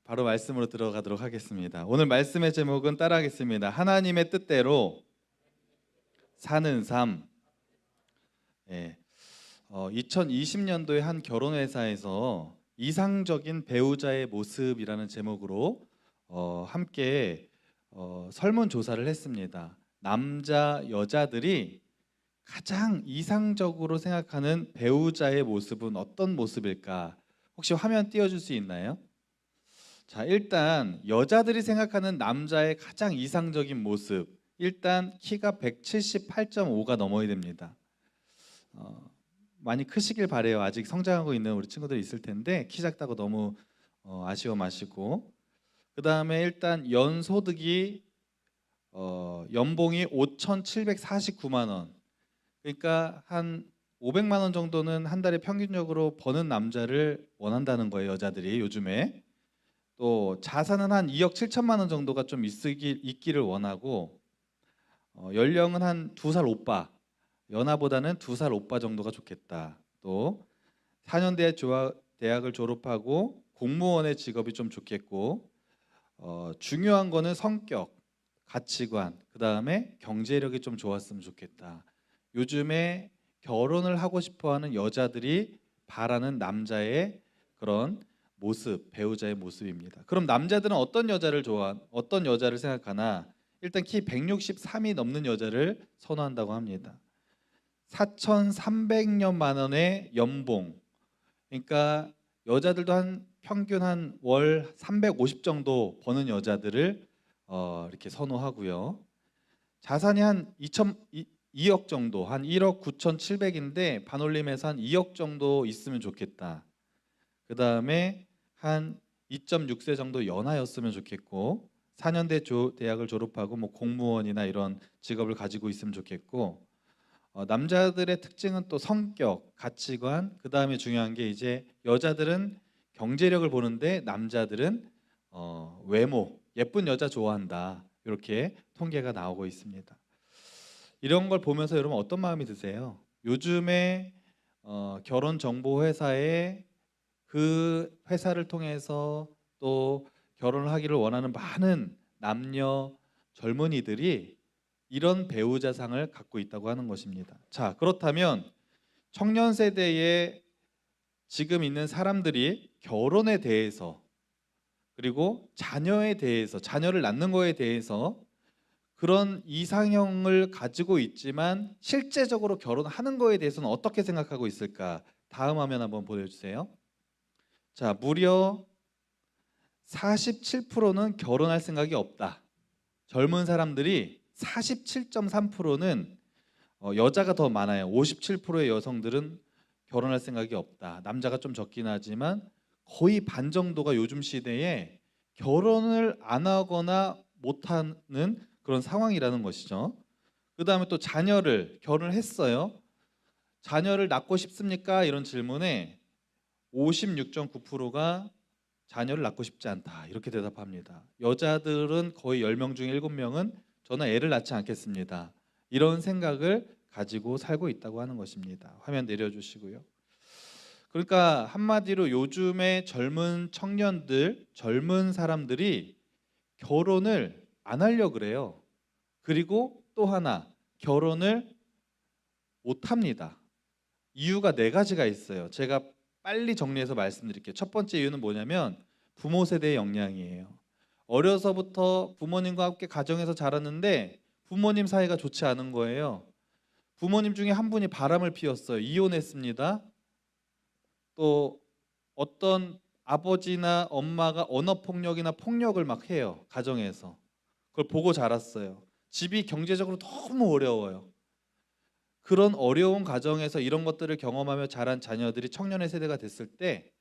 바로 말씀으로 들어가도록 하겠습니다. 오늘 말씀의 제목은 따라하겠습니다. 하나님의 뜻대로 사는 삶. 예, 2020년도에 한 결혼회사에서 이상적인 배우자의 모습이라는 제목으로 함께 설문조사를 했습니다. 남자, 여자들이 가장 이상적으로 생각하는 배우자의 모습은 어떤 모습일까? 혹시 화면 띄워줄 수 있나요? 자, 일단 여자들이 생각하는 남자의 가장 이상적인 모습, 일단 키가 178.5가 넘어야 됩니다. 많이 크시길 바래요. 아직 성장하고 있는 우리 친구들이 있을 텐데 키 작다고 너무 아쉬워 마시고, 그 다음에 일단 연소득이 연봉이 5,749만 원, 그러니까 한 500만 원 정도는 한 달에 평균적으로 버는 남자를 원한다는 거예요, 여자들이 요즘에. 또 자산은 한 2억 7천만 원 정도가 좀 있기를 원하고, 연령은 한 2살 오빠, 연하보다는 2살 오빠 정도가 좋겠다. 또 4년대 대학을 졸업하고 공무원의 직업이 좀 좋겠고, 중요한 거는 성격, 가치관, 그 다음에 경제력이 좀 좋았으면 좋겠다. 요즘에 결혼을 하고 싶어하는 여자들이 바라는 남자의 그런 모습, 배우자의 모습입니다. 그럼 남자들은 어떤 여자를 생각하나? 일단 키 163이 넘는 여자를 선호한다고 합니다. 4,300여만 원의 연봉, 그러니까 여자들도 한 평균 한 월 350 정도 버는 여자들을 이렇게 선호하고요. 자산이 한 2억 정도, 한 1억 9,700인데 반올림해서 한 2억 정도 있으면 좋겠다. 그 다음에 한 2.6세 정도 연하였으면 좋겠고, 4년대 대학을 졸업하고 뭐 공무원이나 이런 직업을 가지고 있으면 좋겠고, 남자들의 특징은 또 성격, 가치관, 그 다음에 중요한 게 이제 여자들은 경제력을 보는데 남자들은 외모, 예쁜 여자 좋아한다. 이렇게 통계가 나오고 있습니다. 이런 걸 보면서 여러분 어떤 마음이 드세요? 요즘에 결혼 정보 회사에 그 회사를 통해서 또 결혼을 하기를 원하는 많은 남녀 젊은이들이 이런 배우자상을 갖고 있다고 하는 것입니다. 자, 그렇다면 청년 세대에 지금 있는 사람들이 결혼에 대해서, 그리고 자녀에 대해서, 자녀를 낳는 거에 대해서 그런 이상형을 가지고 있지만 실제적으로 결혼하는 거에 대해서는 어떻게 생각하고 있을까? 다음 화면 한번 보여주세요. 자, 무려 47%는 결혼할 생각이 없다. 젊은 사람들이 47.3%는 여자가 더 많아요. 57%의 여성들은 결혼할 생각이 없다. 남자가 좀 적긴 하지만 거의 반 정도가 요즘 시대에 결혼을 안 하거나 못하는 그런 상황이라는 것이죠. 그 다음에 또 결혼을 했어요. 자녀를 낳고 싶습니까? 이런 질문에 56.9%가 자녀를 낳고 싶지 않다, 이렇게 대답합니다. 여자들은 거의 10명 중에 7명은 저는 애를 낳지 않겠습니다, 이런 생각을 가지고 살고 있다고 하는 것입니다. 화면 내려주시고요. 그러니까 한마디로 요즘의 젊은 청년들, 젊은 사람들이 결혼을 안 하려고 그래요. 그리고 또 하나, 결혼을 못 합니다. 이유가 네 가지가 있어요. 제가 빨리 정리해서 말씀드릴게요. 첫 번째 이유는 뭐냐면 부모 세대의 영향이에요. 어려서부터 부모님과 함께 가정에서 자랐는데 부모님 사이가 좋지 않은 거예요. 부모님 중에 한 분이 바람을 피웠어요. 이혼했습니다. 또 어떤 아버지나 엄마가 언어폭력이나 폭력을 막 해요, 가정에서. 그걸 보고 자랐어요. 집이 경제적으로 너무 어려워요. 그런 어려운 가정에서 이런 것들을 경험하며 자란 자녀들이 청년의 세대가 됐을 때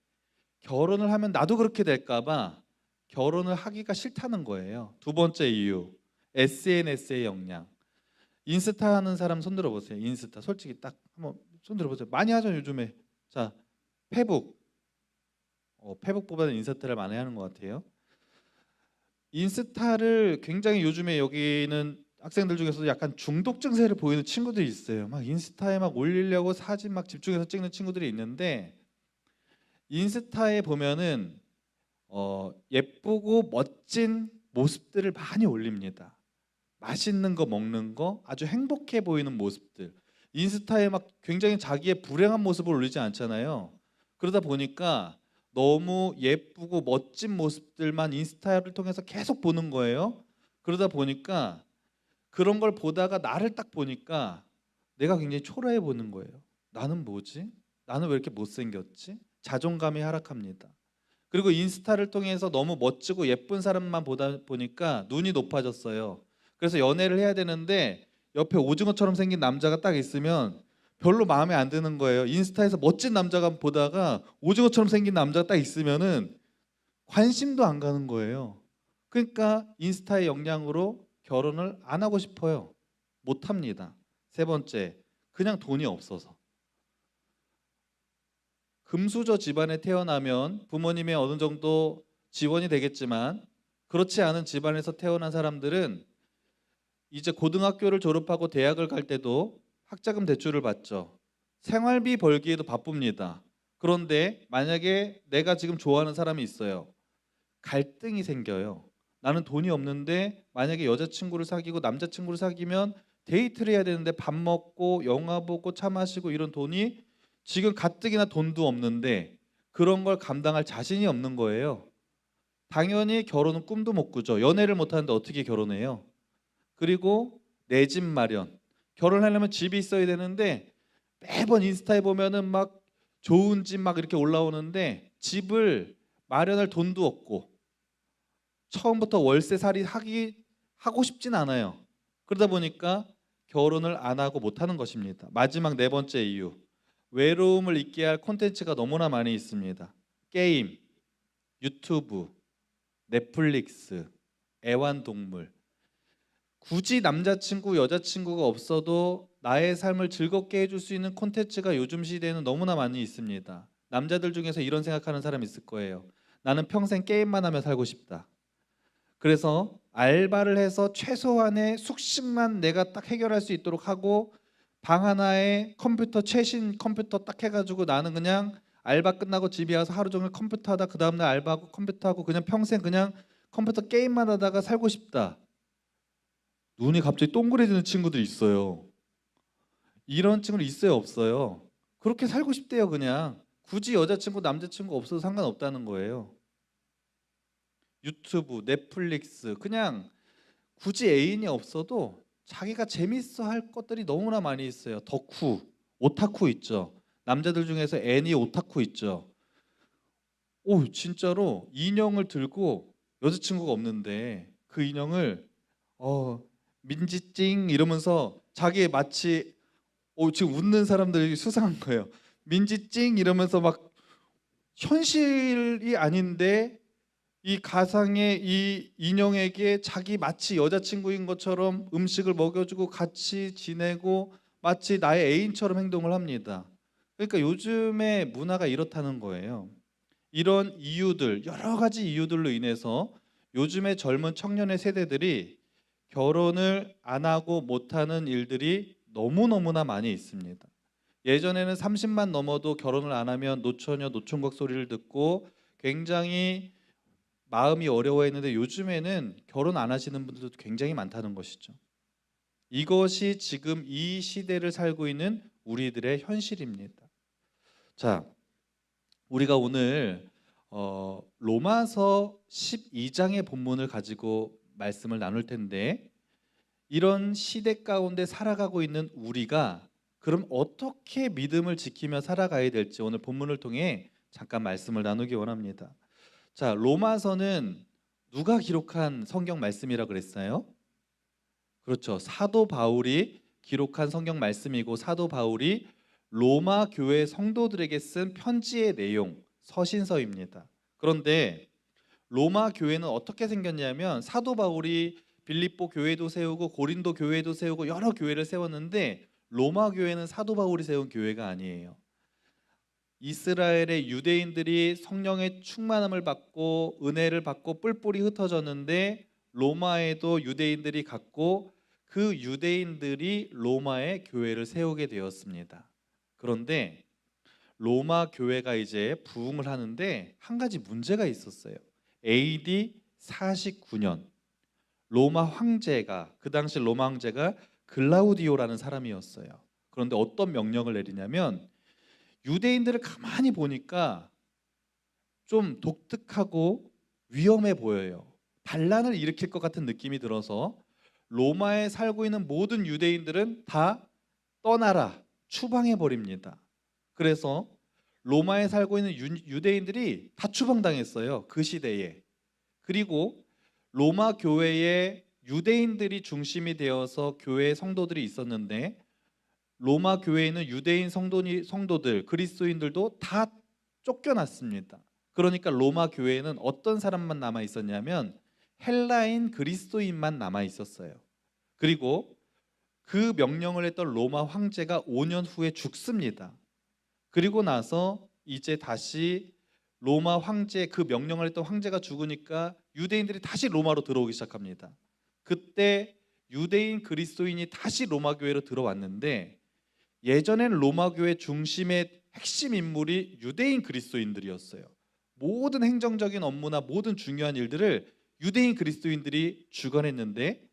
결혼을 하면 나도 그렇게 될까 봐 결혼을 하기가 싫다는 거예요. 두 번째 이유, SNS의 영향. 인스타 하는 사람 손 들어보세요. 인스타 솔직히 딱 한번 손 들어보세요. 많이 하죠 요즘에. 자, 페북. 페북보다는 인스타를 많이 하는 것 같아요. 인스타를 굉장히 요즘에 여기는 학생들 중에서도 약간 중독 증세를 보이는 친구들이 있어요. 막 인스타에 막 올리려고 사진 막 집중해서 찍는 친구들이 있는데, 인스타에 보면은 예쁘고 멋진 모습들을 많이 올립니다. 맛있는 거 먹는 거, 아주 행복해 보이는 모습들. 인스타에 막 굉장히 자기의 불행한 모습을 올리지 않잖아요. 그러다 보니까 너무 예쁘고 멋진 모습들만 인스타를 통해서 계속 보는 거예요. 그러다 보니까 그런 걸 보다가 나를 딱 보니까 내가 굉장히 초라해 보는 거예요. 나는 뭐지? 나는 왜 이렇게 못생겼지? 자존감이 하락합니다. 그리고 인스타를 통해서 너무 멋지고 예쁜 사람만 보다 보니까 눈이 높아졌어요. 그래서 연애를 해야 되는데 옆에 오징어처럼 생긴 남자가 딱 있으면 별로 마음에 안 드는 거예요. 인스타에서 멋진 남자가 보다가 오징어처럼 생긴 남자가 딱 있으면은 관심도 안 가는 거예요. 그러니까 인스타의 영향으로 결혼을 안 하고 싶어요. 못 합니다. 세 번째, 그냥 돈이 없어서. 금수저 집안에 태어나면 부모님의 어느 정도 지원이 되겠지만 그렇지 않은 집안에서 태어난 사람들은 이제 고등학교를 졸업하고 대학을 갈 때도 학자금 대출을 받죠. 생활비 벌기에도 바쁩니다. 그런데 만약에 내가 지금 좋아하는 사람이 있어요. 갈등이 생겨요. 나는 돈이 없는데 만약에 여자친구를 사귀고 남자친구를 사귀면 데이트를 해야 되는데 밥 먹고 영화 보고 차 마시고 이런 돈이 지금 가뜩이나 돈도 없는데 그런 걸 감당할 자신이 없는 거예요. 당연히 결혼은 꿈도 못 꾸죠. 연애를 못 하는데 어떻게 결혼해요? 그리고 내 집 마련. 결혼하려면 집이 있어야 되는데 매번 인스타에 보면은 막 좋은 집 막 이렇게 올라오는데 집을 마련할 돈도 없고 처음부터 월세살이 하고 싶진 않아요. 그러다 보니까 결혼을 안 하고 못 하는 것입니다. 마지막 네 번째 이유. 외로움을 잊게 할 콘텐츠가 너무나 많이 있습니다. 게임, 유튜브, 넷플릭스, 애완동물. 굳이 남자친구, 여자친구가 없어도 나의 삶을 즐겁게 해줄 수 있는 콘텐츠가 요즘 시대에는 너무나 많이 있습니다. 남자들 중에서 이런 생각하는 사람 있을 거예요. 나는 평생 게임만 하며 살고 싶다. 그래서 알바를 해서 최소한의 숙식만 내가 딱 해결할 수 있도록 하고 방 하나에 컴퓨터 최신 컴퓨터 딱 해가지고 나는 그냥 알바 끝나고 집에 와서 하루 종일 컴퓨터 하다 그 다음날 알바하고 컴퓨터 하고 그냥 평생 그냥 컴퓨터 게임만 하다가 살고 싶다. 눈이 갑자기 동그래지는 친구들이 있어요. 이런 친구들 있어요, 없어요? 그렇게 살고 싶대요, 그냥. 굳이 여자친구, 남자친구 없어도 상관없다는 거예요. 유튜브, 넷플릭스, 그냥 굳이 애인이 없어도 자기가 재밌어 할 것들이 너무나 많이 있어요. 덕후, 오타쿠 있죠. 남자들 중에서 애니 오타쿠 있죠. 오, 진짜로 인형을 들고 여자친구가 없는데 그 인형을 어, 민지찡 이러면서 자기 마치 지금 웃는 사람들이 수상한 거예요. 민지찡 이러면서 막 현실이 아닌데 이 가상의 이 인형에게 자기 마치 여자친구인 것처럼 음식을 먹여주고 같이 지내고 마치 나의 애인처럼 행동을 합니다. 그러니까 요즘의 문화가 이렇다는 거예요. 이런 이유들, 여러 가지 이유들로 인해서 요즘의 젊은 청년의 세대들이 결혼을 안 하고 못하는 일들이 너무너무나 많이 있습니다. 예전에는 30만 넘어도 결혼을 안 하면 노처녀 노총각 소리를 듣고 굉장히 마음이 어려워했는데 요즘에는 결혼 안 하시는 분들도 굉장히 많다는 것이죠. 이것이 지금 이 시대를 살고 있는 우리들의 현실입니다. 자, 우리가 오늘 로마서 12장의 본문을 가지고 말씀을 나눌 텐데 이런 시대 가운데 살아가고 있는 우리가 그럼 어떻게 믿음을 지키며 살아가야 될지 오늘 본문을 통해 잠깐 말씀을 나누기 원합니다. 자, 로마서는 누가 기록한 성경 말씀이라 그랬어요? 그렇죠. 사도 바울이 기록한 성경 말씀이고 사도 바울이 로마 교회 성도들에게 쓴 편지의 내용, 서신서입니다. 그런데 로마 교회는 어떻게 생겼냐면 사도 바울이 빌립보 교회도 세우고 고린도 교회도 세우고 여러 교회를 세웠는데 로마 교회는 사도 바울이 세운 교회가 아니에요. 이스라엘의 유대인들이 성령의 충만함을 받고 은혜를 받고 뿔뿔이 흩어졌는데 로마에도 유대인들이 갔고 그 유대인들이 로마의 교회를 세우게 되었습니다. 그런데 로마 교회가 이제 부흥을 하는데 한 가지 문제가 있었어요. AD 49년 로마 황제가, 그 당시 로마 황제가 글라우디오라는 사람이었어요. 그런데 어떤 명령을 내리냐면, 유대인들을 가만히 보니까 좀 독특하고 위험해 보여요. 반란을 일으킬 것 같은 느낌이 들어서 로마에 살고 있는 모든 유대인들은 다 떠나라, 추방해 버립니다. 그래서 로마에 살고 있는 유대인들이 다 추방당했어요, 그 시대에. 그리고 로마 교회에 유대인들이 중심이 되어서 교회 성도들이 있었는데, 로마 교회에 있는 유대인 성도들, 그리스도인들도 다 쫓겨났습니다. 그러니까 로마 교회에는 어떤 사람만 남아 있었냐면 헬라인 그리스도인만 남아 있었어요. 그리고 그 명령을 했던 로마 황제가 5년 후에 죽습니다. 그리고 나서 이제 다시 로마 황제, 그 명령을 했던 황제가 죽으니까 유대인들이 다시 로마로 들어오기 시작합니다. 그때 유대인 그리스도인이 다시 로마 교회로 들어왔는데, 예전엔 로마 교회 중심의 핵심 인물이 유대인 그리스도인들이었어요. 모든 행정적인 업무나 모든 중요한 일들을 유대인 그리스도인들이 주관했는데,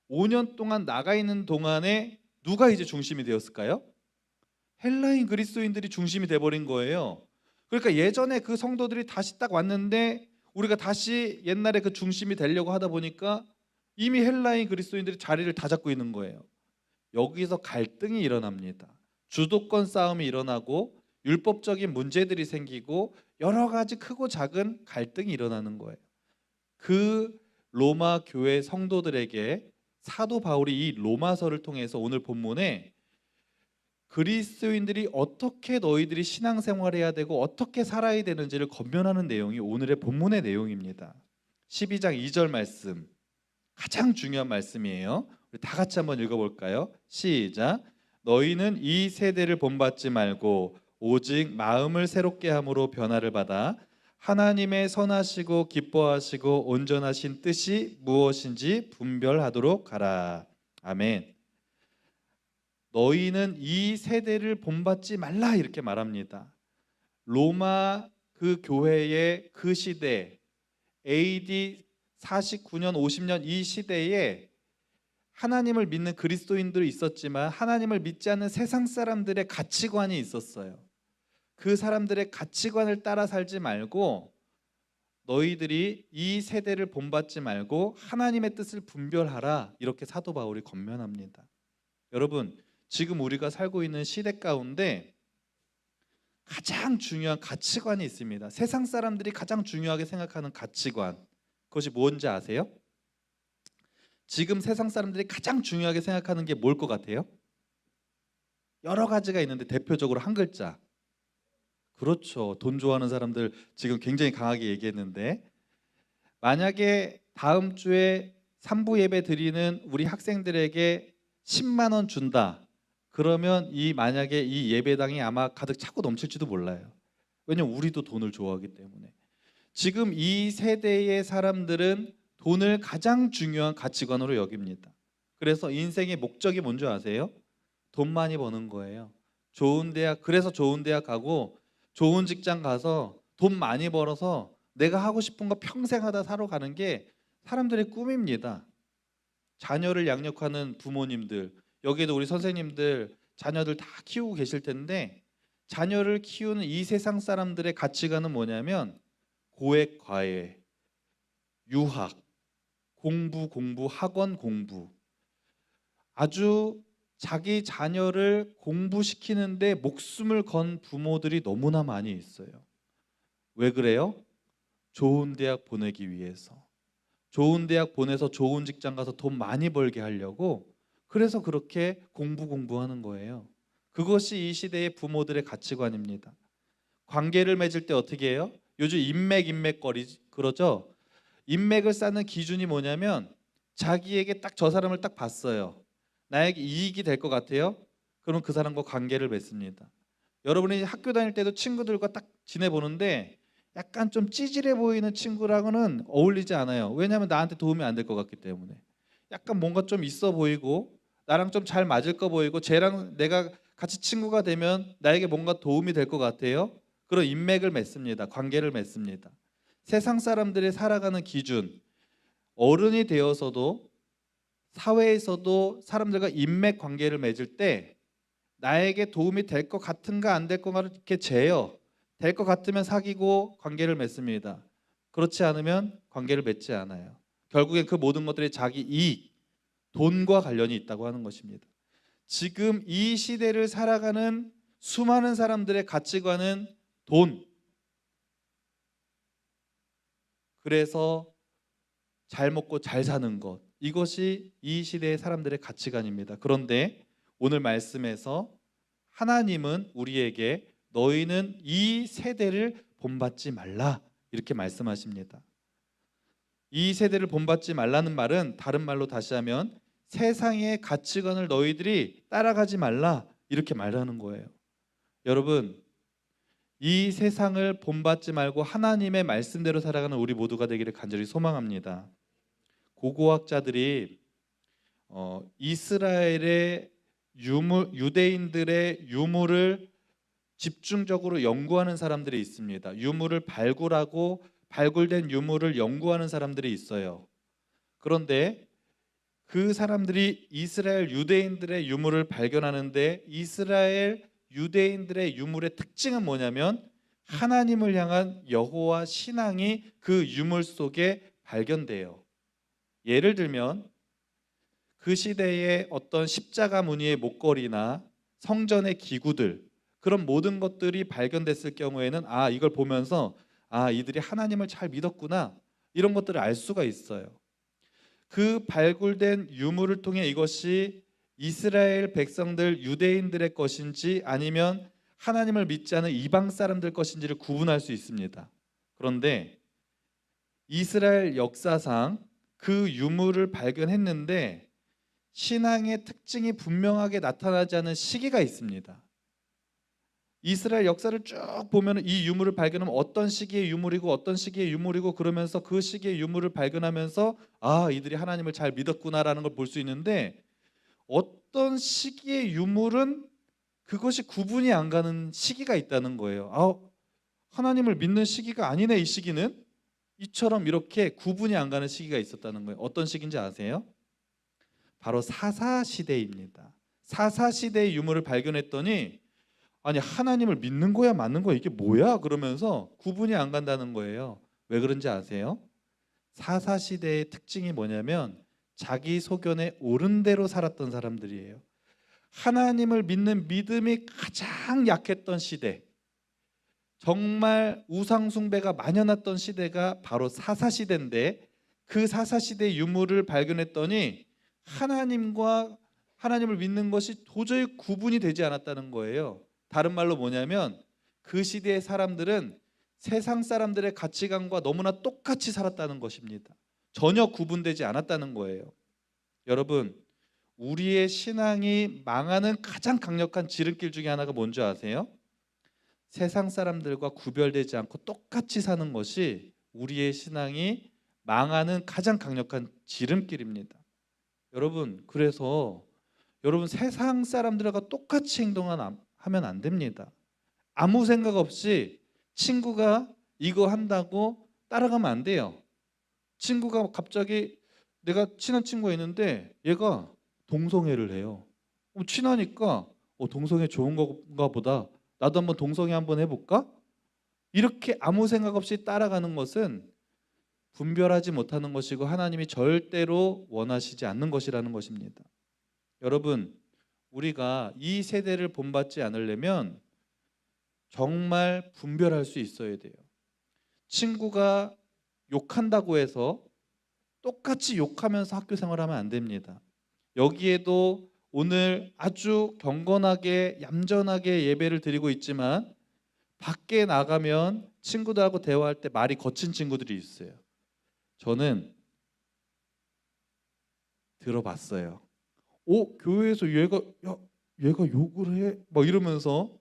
5년 동안 나가 있는 동안에 누가 이제 중심이 되었을까요? 헬라인 그리스도인들이 중심이 돼버린 거예요. 그러니까 예전에 그 성도들이 다시 딱 왔는데 우리가 다시 옛날에 그 중심이 되려고 하다 보니까 이미 헬라인 그리스도인들이 자리를 다 잡고 있는 거예요. 여기서 갈등이 일어납니다. 주도권 싸움이 일어나고 율법적인 문제들이 생기고 여러 가지 크고 작은 갈등이 일어나는 거예요. 그 로마 교회 성도들에게 사도 바울이 이 로마서를 통해서 오늘 본문에 그리스도인들이 어떻게 너희들이 신앙생활해야 되고 어떻게 살아야 되는지를 권면하는 내용이 오늘의 본문의 내용입니다. 12장 2절 말씀, 가장 중요한 말씀이에요. 우리 다 같이 한번 읽어볼까요? 시작. 너희는 이 세대를 본받지 말고 오직 마음을 새롭게 함으로 변화를 받아 하나님의 선하시고 기뻐하시고 온전하신 뜻이 무엇인지 분별하도록 하라. 아멘. 너희는 이 세대를 본받지 말라, 이렇게 말합니다. 로마 그 교회의 그 시대, AD 49년 50년 이 시대에 하나님을 믿는 그리스도인들이 있었지만 하나님을 믿지 않는 세상 사람들의 가치관이 있었어요. 그 사람들의 가치관을 따라 살지 말고 너희들이 이 세대를 본받지 말고 하나님의 뜻을 분별하라, 이렇게 사도 바울이 권면합니다. 여러분, 지금 우리가 살고 있는 시대 가운데 가장 중요한 가치관이 있습니다. 세상 사람들이 가장 중요하게 생각하는 가치관, 그것이 뭔지 아세요? 지금 세상 사람들이 가장 중요하게 생각하는 게 뭘 것 같아요? 여러 가지가 있는데 대표적으로 한 글자. 그렇죠. 돈 좋아하는 사람들 지금 굉장히 강하게 얘기했는데, 만약에 다음 주에 3부 예배 드리는 우리 학생들에게 10만 원 준다. 그러면 만약에 이 예배당이 아마 가득 차고 넘칠지도 몰라요. 왜냐면 우리도 돈을 좋아하기 때문에. 지금 이 세대의 사람들은 돈을 가장 중요한 가치관으로 여깁니다. 그래서 인생의 목적이 뭔지 아세요? 돈 많이 버는 거예요. 좋은 대학, 그래서 좋은 대학 가고 좋은 직장 가서 돈 많이 벌어서 내가 하고 싶은 거 평생 하다 살아가는 게 사람들의 꿈입니다. 자녀를 양육하는 부모님들, 여기에도 우리 선생님들 자녀들 다 키우고 계실 텐데, 자녀를 키우는 이 세상 사람들의 가치관은 뭐냐면 고액 과외, 유학, 공부, 학원 공부. 아주 자기 자녀를 공부시키는데 목숨을 건 부모들이 너무나 많이 있어요. 왜 그래요? 좋은 대학 보내기 위해서. 좋은 대학 보내서 좋은 직장 가서 돈 많이 벌게 하려고, 그래서 그렇게 공부하는 거예요. 그것이 이 시대의 부모들의 가치관입니다. 관계를 맺을 때 어떻게 해요? 요즘 인맥거리 그러죠? 인맥을 쌓는 기준이 뭐냐면 자기에게 딱 저 사람을 딱 봤어요. 나에게 이익이 될 것 같아요? 그럼 그 사람과 관계를 맺습니다. 여러분이 학교 다닐 때도 친구들과 딱 지내보는데 약간 좀 찌질해 보이는 친구랑은 어울리지 않아요. 왜냐하면 나한테 도움이 안 될 것 같기 때문에. 약간 뭔가 좀 있어 보이고 나랑 좀 잘 맞을 거 보이고 쟤랑 내가 같이 친구가 되면 나에게 뭔가 도움이 될 것 같아요. 그런 인맥을 맺습니다. 관계를 맺습니다. 세상 사람들이 살아가는 기준, 어른이 되어서도 사회에서도 사람들과 인맥 관계를 맺을 때 나에게 도움이 될 것 같은가 안 될 건가를 이렇게 재요. 될 것 같으면 사귀고 관계를 맺습니다. 그렇지 않으면 관계를 맺지 않아요. 결국엔 그 모든 것들이 자기 이익, 돈과 관련이 있다고 하는 것입니다. 지금 이 시대를 살아가는 수많은 사람들의 가치관은 돈. 그래서 잘 먹고 잘 사는 것. 이것이 이 시대의 사람들의 가치관입니다. 그런데 오늘 말씀에서 하나님은 우리에게 너희는 이 세대를 본받지 말라 이렇게 말씀하십니다. 이 세대를 본받지 말라는 말은 다른 말로 다시 하면 세상의 가치관을 너희들이 따라가지 말라 이렇게 말하는 거예요. 여러분, 이 세상을 본받지 말고 하나님의 말씀대로 살아가는 우리 모두가 되기를 간절히 소망합니다. 고고학자들이 이스라엘의 유대인들의 유물을 집중적으로 연구하는 사람들이 있습니다. 유물을 발굴하고 발굴된 유물을 연구하는 사람들이 있어요. 그런데 그 사람들이 이스라엘 유대인들의 유물을 발견하는데 이스라엘 유대인들의 유물의 특징은 뭐냐면 하나님을 향한 여호와 신앙이 그 유물 속에 발견돼요. 예를 들면 그 시대의 어떤 십자가 무늬의 목걸이나 성전의 기구들 그런 모든 것들이 발견됐을 경우에는 이걸 보면서 이들이 하나님을 잘 믿었구나 이런 것들을 알 수가 있어요. 그 발굴된 유물을 통해 이것이 이스라엘 백성들 유대인들의 것인지 아니면 하나님을 믿지 않은 이방 사람들 것인지를 구분할 수 있습니다. 그런데 이스라엘 역사상 그 유물을 발견했는데 신앙의 특징이 분명하게 나타나지 않은 시기가 있습니다. 이스라엘 역사를 쭉 보면 이 유물을 발견하면 어떤 시기의 유물이고 어떤 시기의 유물이고 그러면서 그 시기의 유물을 발견하면서 이들이 하나님을 잘 믿었구나라는 걸 볼 수 있는데 어떤 시기의 유물은 그것이 구분이 안 가는 시기가 있다는 거예요. 하나님을 믿는 시기가 아니네 이 시기는. 이처럼 이렇게 구분이 안 가는 시기가 있었다는 거예요. 어떤 시기인지 아세요? 바로 사사시대입니다. 사사시대의 유물을 발견했더니 하나님을 믿는 거야 맞는 거야 이게 뭐야 그러면서 구분이 안 간다는 거예요. 왜 그런지 아세요? 사사시대의 특징이 뭐냐면 자기 소견에 옳은 대로 살았던 사람들이에요. 하나님을 믿는 믿음이 가장 약했던 시대, 정말 우상숭배가 만연했던 시대가 바로 사사시대인데 그 사사시대의 유물을 발견했더니 하나님을 믿는 것이 도저히 구분이 되지 않았다는 거예요. 다른 말로 뭐냐면 그 시대의 사람들은 세상 사람들의 가치관과 너무나 똑같이 살았다는 것입니다. 전혀 구분되지 않았다는 거예요. 여러분, 우리의 신앙이 망하는 가장 강력한 지름길 중에 하나가 뭔지 아세요? 세상 사람들과 구별되지 않고 똑같이 사는 것이 우리의 신앙이 망하는 가장 강력한 지름길입니다. 여러분, 그래서 여러분 세상 사람들과 똑같이 하면 안 됩니다. 아무 생각 없이 친구가 이거 한다고 따라가면 안 돼요. 친구가 갑자기 내가 친한 친구가 있는데 얘가 동성애를 해요. 친하니까 동성애 좋은 건가 보다. 나도 한번 동성애 한번 해볼까? 이렇게 아무 생각 없이 따라가는 것은 분별하지 못하는 것이고 하나님이 절대로 원하시지 않는 것이라는 것입니다. 여러분, 우리가 이 세대를 본받지 않으려면 정말 분별할 수 있어야 돼요. 친구가 욕한다고 해서 똑같이 욕하면서 학교 생활하면 안 됩니다. 여기에도 오늘 아주 경건하게 얌전하게 예배를 드리고 있지만 밖에 나가면 친구들하고 대화할 때 말이 거친 친구들이 있어요. 저는 들어봤어요. 교회에서 얘가 욕을 해? 막 이러면서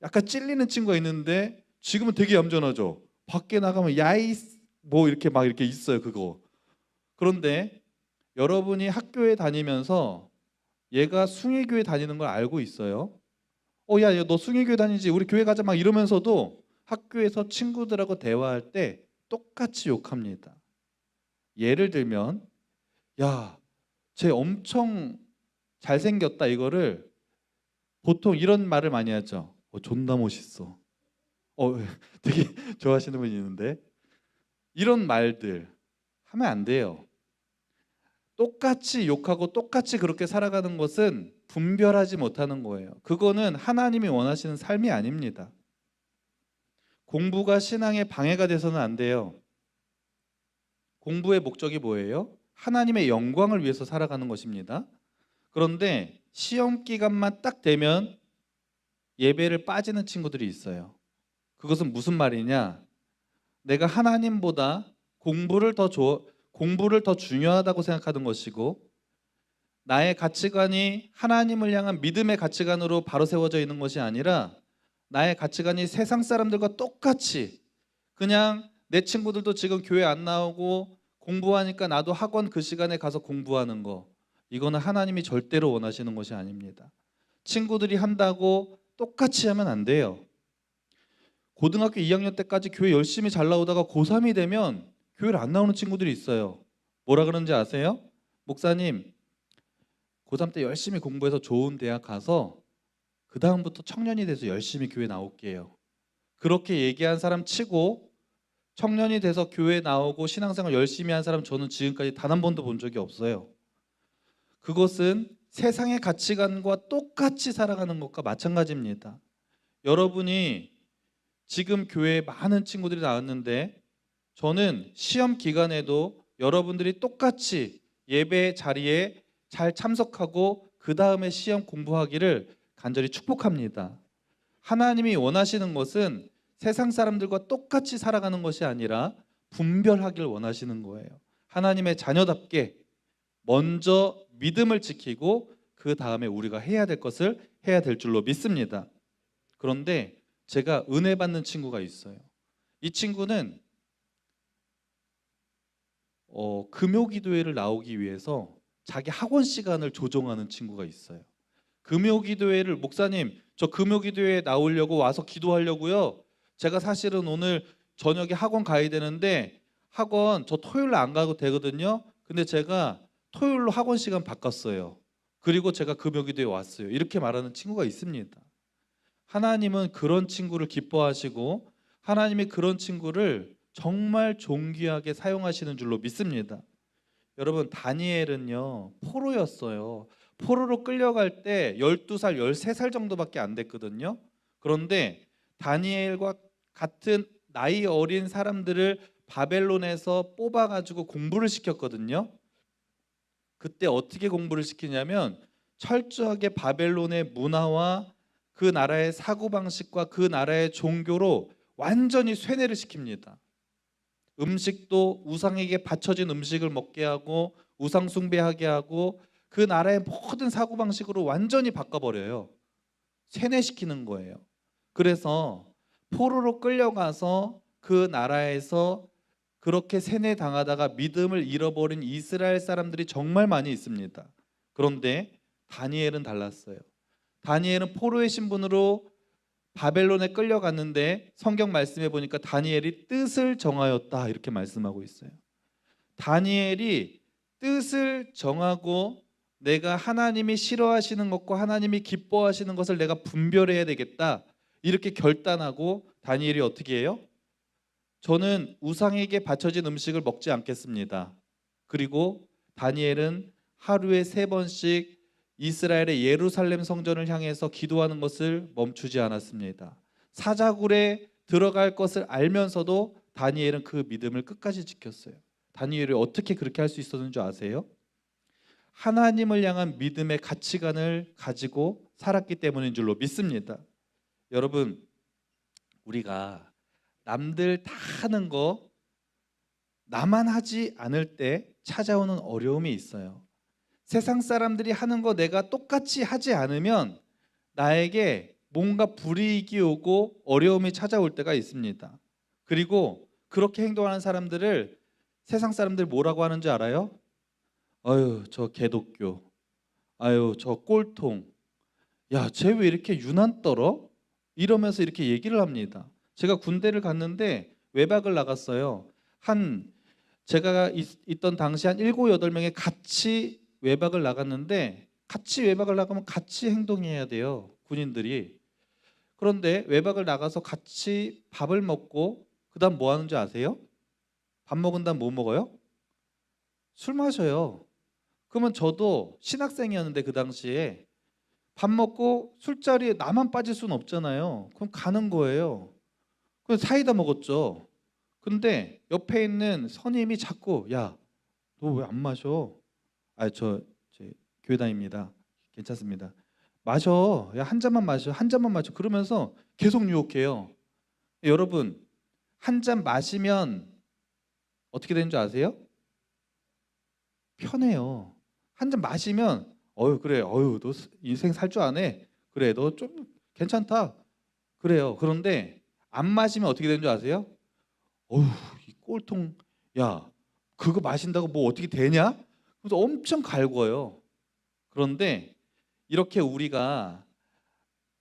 약간 찔리는 친구가 있는데 지금은 되게 얌전하죠. 밖에 나가면 야이 뭐 이렇게 막 이렇게 있어요 그거. 그런데 여러분이 학교에 다니면서 얘가 숭일교회 다니는 걸 알고 있어요. 야, 너 숭일교회 다니지? 우리 교회 가자 막 이러면서도 학교에서 친구들하고 대화할 때 똑같이 욕합니다. 예를 들면 야, 쟤 엄청 잘생겼다, 이거를 보통 이런 말을 많이 하죠. 존나 멋있어. 되게 좋아하시는 분이 있는데 이런 말들 하면 안 돼요. 똑같이 욕하고 똑같이 그렇게 살아가는 것은 분별하지 못하는 거예요. 그거는 하나님이 원하시는 삶이 아닙니다. 공부가 신앙의 방해가 돼서는 안 돼요. 공부의 목적이 뭐예요? 하나님의 영광을 위해서 살아가는 것입니다. 그런데 시험 기간만 딱 되면 예배를 빠지는 친구들이 있어요. 그것은 무슨 말이냐? 내가 하나님보다 공부를 더 중요하다고 생각하는 것이고, 나의 가치관이 하나님을 향한 믿음의 가치관으로 바로 세워져 있는 것이 아니라 나의 가치관이 세상 사람들과 똑같이, 그냥 내 친구들도 지금 교회 안 나오고 공부하니까 나도 학원 그 시간에 가서 공부하는 거, 이거는 하나님이 절대로 원하시는 것이 아닙니다. 친구들이 한다고 똑같이 하면 안 돼요. 고등학교 2학년 때까지 교회 열심히 잘 나오다가 고3이 되면 교회를 안 나오는 친구들이 있어요. 뭐라 그러는지 아세요? 목사님, 고3 때 열심히 공부해서 좋은 대학 가서 그 다음부터 청년이 돼서 열심히 교회 나올게요. 그렇게 얘기한 사람 치고 청년이 돼서 교회 나오고 신앙생활 열심히 한 사람 저는 지금까지 단 한 번도 본 적이 없어요. 그것은 세상의 가치관과 똑같이 살아가는 것과 마찬가지입니다. 여러분이 지금 교회에 많은 친구들이 나왔는데 저는 시험 기간에도 여러분들이 똑같이 예배 자리에 잘 참석하고 그 다음에 시험 공부하기를 간절히 축복합니다. 하나님이 원하시는 것은 세상 사람들과 똑같이 살아가는 것이 아니라 분별하길 원하시는 거예요. 하나님의 자녀답게 먼저 믿음을 지키고 그 다음에 우리가 해야 될 것을 해야 될 줄로 믿습니다. 그런데 제가 은혜 받는 친구가 있어요. 이 친구는 금요기도회를 나오기 위해서 자기 학원 시간을 조정하는 친구가 있어요. 금요기도회를, 목사님 저 금요기도회에 나오려고 와서 기도하려고요. 제가 사실은 오늘 저녁에 학원 가야 되는데 학원 저 토요일 안 가도 되거든요. 근데 제가 토요일로 학원 시간 바꿨어요. 그리고 제가 금요기도회에 왔어요. 이렇게 말하는 친구가 있습니다. 하나님은 그런 친구를 기뻐하시고 하나님이 그런 친구를 정말 존귀하게 사용하시는 줄로 믿습니다. 여러분, 다니엘은요 포로였어요. 포로로 끌려갈 때 12살, 13살 정도밖에 안 됐거든요. 그런데 다니엘과 같은 나이 어린 사람들을 바벨론에서 뽑아가지고 공부를 시켰거든요. 그때 어떻게 공부를 시키냐면 철저하게 바벨론의 문화와 그 나라의 사고방식과 그 나라의 종교로 완전히 쇠뇌를 시킵니다. 음식도 우상에게 바쳐진 음식을 먹게 하고 우상 숭배하게 하고 그 나라의 모든 사고방식으로 완전히 바꿔버려요. 세뇌시키는 거예요. 그래서 포로로 끌려가서 그 나라에서 그렇게 세뇌당하다가 믿음을 잃어버린 이스라엘 사람들이 정말 많이 있습니다. 그런데 다니엘은 달랐어요. 다니엘은 포로의 신분으로 바벨론에 끌려갔는데 성경 말씀에 보니까 다니엘이 뜻을 정하였다 이렇게 말씀하고 있어요. 다니엘이 뜻을 정하고 내가 하나님이 싫어하시는 것과 하나님이 기뻐하시는 것을 내가 분별해야 되겠다 이렇게 결단하고 다니엘이 어떻게 해요? 저는 우상에게 바쳐진 음식을 먹지 않겠습니다. 그리고 다니엘은 하루에 3번씩 이스라엘의 예루살렘 성전을 향해서 기도하는 것을 멈추지 않았습니다. 사자굴에 들어갈 것을 알면서도 다니엘은 그 믿음을 끝까지 지켰어요. 다니엘이 어떻게 그렇게 할 수 있었는 줄 아세요? 하나님을 향한 믿음의 가치관을 가지고 살았기 때문인 줄로 믿습니다. 여러분, 우리가 남들 다 하는 거 나만 하지 않을 때 찾아오는 어려움이 있어요. 세상 사람들이 하는 거 내가 똑같이 하지 않으면 나에게 뭔가 불이익이 오고 어려움이 찾아올 때가 있습니다. 그리고 그렇게 행동하는 사람들을 세상 사람들 뭐라고 하는지 알아요? 아유, 저 개독교. 아유, 저 꼴통. 야, 쟤 왜 이렇게 유난 떨어? 이러면서 이렇게 얘기를 합니다. 제가 군대를 갔는데 외박을 나갔어요. 제가 있던 당시 한 7, 8명이 같이 외박을 나갔는데, 같이 외박을 나가면 같이 행동해야 돼요, 군인들이. 그런데 외박을 나가서 같이 밥을 먹고 그다음 뭐 하는 줄 아세요? 밥 먹은 다음 뭐 먹어요? 술 마셔요. 그러면 저도 신학생이었는데 그 당시에 밥 먹고 술자리에 나만 빠질 수는 없잖아요. 그럼 가는 거예요. 그래서 사이다 먹었죠. 근데 옆에 있는 선임이 자꾸 야, 너 왜 안 마셔? 아, 제 교회 다닙니다. 괜찮습니다. 마셔. 야, 한 잔만 마셔. 한 잔만 마셔. 그러면서 계속 유혹해요. 여러분, 한 잔 마시면 어떻게 되는 줄 아세요? 편해요. 한 잔 마시면 어유 그래. 어유 너 인생 살 줄 아네. 그래. 너 좀 괜찮다. 그래요. 그런데 안 마시면 어떻게 되는 줄 아세요? 어휴, 이 꼴통, 야, 그거 마신다고 뭐 어떻게 되냐? 그래서 엄청 갈궈요. 그런데 이렇게 우리가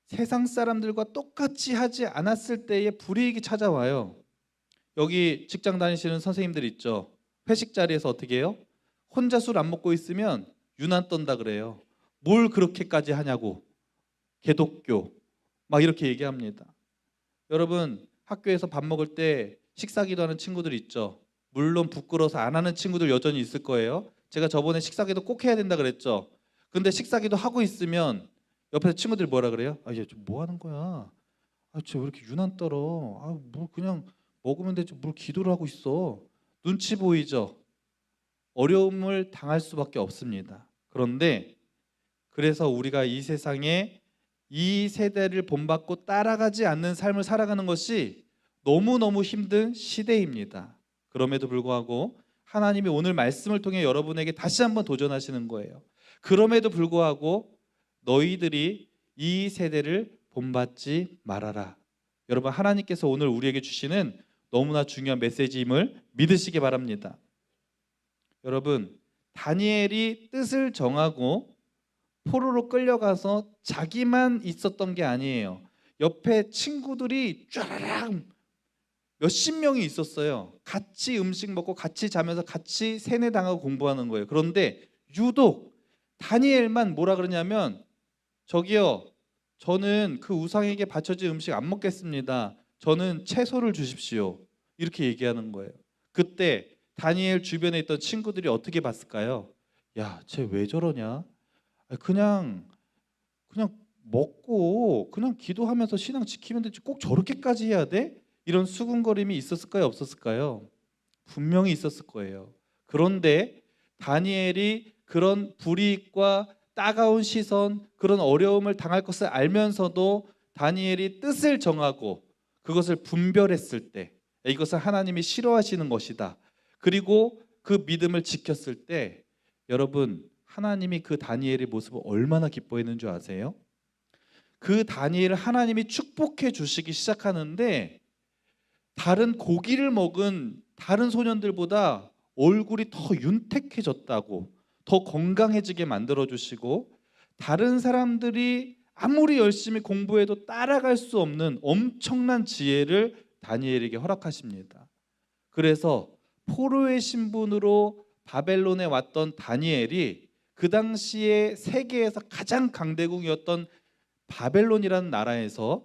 세상 사람들과 똑같이 하지 않았을 때에 불이익이 찾아와요. 여기 직장 다니시는 선생님들 있죠. 회식 자리에서 어떻게 해요? 혼자 술 안 먹고 있으면 유난 떤다 그래요. 뭘 그렇게까지 하냐고. 개독교. 막 이렇게 얘기합니다. 여러분, 학교에서 밥 먹을 때 식사기도 하는 친구들 있죠. 물론 부끄러워서 안 하는 친구들 여전히 있을 거예요. 제가 저번에 식사기도 꼭 해야 된다 그랬죠. 근데 식사기도 하고 있으면 옆에서 친구들이 뭐라 그래요? 아, 얘 뭐 하는 거야? 아, 쟤 왜 이렇게 유난 떨어? 아, 뭐 그냥 먹으면 되지 뭘 기도를 하고 있어. 눈치 보이죠? 어려움을 당할 수밖에 없습니다. 그런데 그래서 우리가 이 세상에 이 세대를 본받고 따라가지 않는 삶을 살아가는 것이 너무너무 힘든 시대입니다. 그럼에도 불구하고 하나님이 오늘 말씀을 통해 여러분에게 다시 한번 도전하시는 거예요. 그럼에도 불구하고 너희들이 이 세대를 본받지 말아라. 여러분, 하나님께서 오늘 우리에게 주시는 너무나 중요한 메시지임을 믿으시기 바랍니다. 여러분, 다니엘이 뜻을 정하고 포로로 끌려가서 자기만 있었던 게 아니에요. 옆에 친구들이 쫙 몇십 명이 있었어요. 같이 음식 먹고 같이 자면서 같이 세뇌당하고 공부하는 거예요. 그런데 유독 다니엘만 뭐라 그러냐면, 저기요, 저는 그 우상에게 바쳐진 음식 안 먹겠습니다. 저는 채소를 주십시오. 이렇게 얘기하는 거예요. 그때 다니엘 주변에 있던 친구들이 어떻게 봤을까요? 야, 쟤 왜 저러냐? 그냥 먹고 그냥 기도하면서 신앙 지키면 되지 꼭 저렇게까지 해야 돼? 이런 수군거림이 있었을까요? 없었을까요? 분명히 있었을 거예요. 그런데 다니엘이 그런 불이익과 따가운 시선, 그런 어려움을 당할 것을 알면서도 다니엘이 뜻을 정하고 그것을 분별했을 때, 이것을 하나님이 싫어하시는 것이다, 그리고 그 믿음을 지켰을 때, 여러분, 하나님이 그 다니엘의 모습을 얼마나 기뻐했는 줄 아세요? 그 다니엘을 하나님이 축복해 주시기 시작하는데, 다른 고기를 먹은 다른 소년들보다 얼굴이 더 윤택해졌다고, 더 건강해지게 만들어 주시고, 다른 사람들이 아무리 열심히 공부해도 따라갈 수 없는 엄청난 지혜를 다니엘에게 허락하십니다. 그래서 포로의 신분으로 바벨론에 왔던 다니엘이 그 당시에 세계에서 가장 강대국이었던 바벨론이라는 나라에서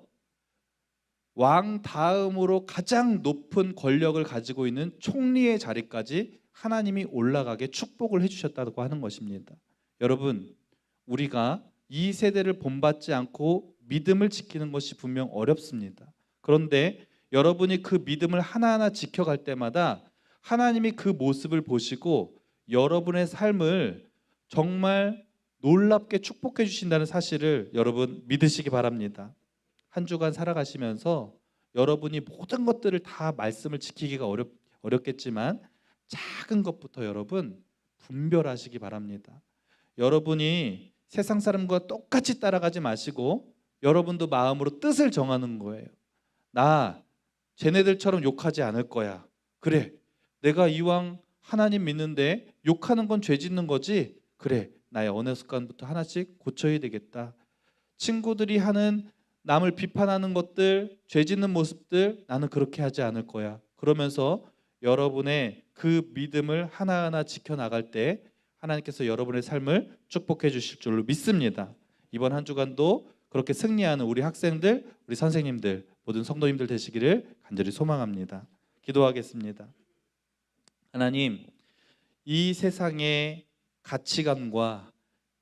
왕 다음으로 가장 높은 권력을 가지고 있는 총리의 자리까지 하나님이 올라가게 축복을 해주셨다고 하는 것입니다. 여러분, 우리가 이 세대를 본받지 않고 믿음을 지키는 것이 분명 어렵습니다. 그런데 여러분이 그 믿음을 하나하나 지켜갈 때마다 하나님이 그 모습을 보시고 여러분의 삶을 정말 놀랍게 축복해 주신다는 사실을 여러분 믿으시기 바랍니다. 한 주간 살아가시면서 여러분이 모든 것들을 다 말씀을 지키기가 어렵겠지만 작은 것부터 여러분 분별하시기 바랍니다. 여러분이 세상 사람과 똑같이 따라가지 마시고 여러분도 마음으로 뜻을 정하는 거예요. 나 쟤네들처럼 욕하지 않을 거야. 그래, 내가 이왕 하나님 믿는데 욕하는 건 죄 짓는 거지. 그래, 나의 언어 습관부터 하나씩 고쳐야 되겠다. 친구들이 하는 남을 비판하는 것들, 죄 짓는 모습들, 나는 그렇게 하지 않을 거야. 그러면서 여러분의 그 믿음을 하나하나 지켜나갈 때 하나님께서 여러분의 삶을 축복해 주실 줄로 믿습니다. 이번 한 주간도 그렇게 승리하는 우리 학생들, 우리 선생님들, 모든 성도님들 되시기를 간절히 소망합니다. 기도하겠습니다. 하나님, 이 세상의 가치관과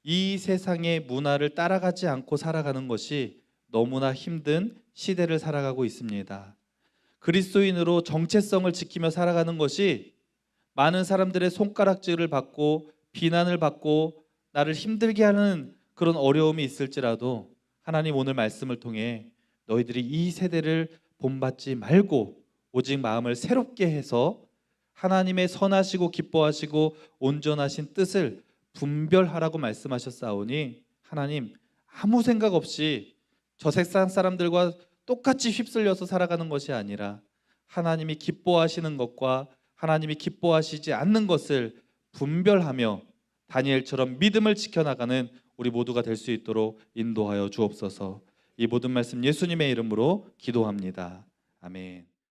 이 세상의 문화를 따라가지 않고 살아가는 것이 너무나 힘든 시대를 살아가고 있습니다. 그리스도인으로 정체성을 지키며 살아가는 것이 많은 사람들의 손가락질을 받고 비난을 받고 나를 힘들게 하는 그런 어려움이 있을지라도 하나님, 오늘 말씀을 통해 너희들이 이 세대를 본받지 말고 오직 마음을 새롭게 해서 하나님의 선하시고 기뻐하시고 온전하신 뜻을 분별하라고 말씀하셨사오니 하나님, 아무 생각 없이 저 세상 사람들과 똑같이 휩쓸려서 살아가는 것이 아니라 하나님이 기뻐하시는 것과 하나님이 기뻐하시지 않는 것을 분별하며 다니엘처럼 믿음을 지켜나가는 우리 모두가 될 수 있도록 인도하여 주옵소서. 이 모든 말씀 예수님의 이름으로 기도합니다. 아멘.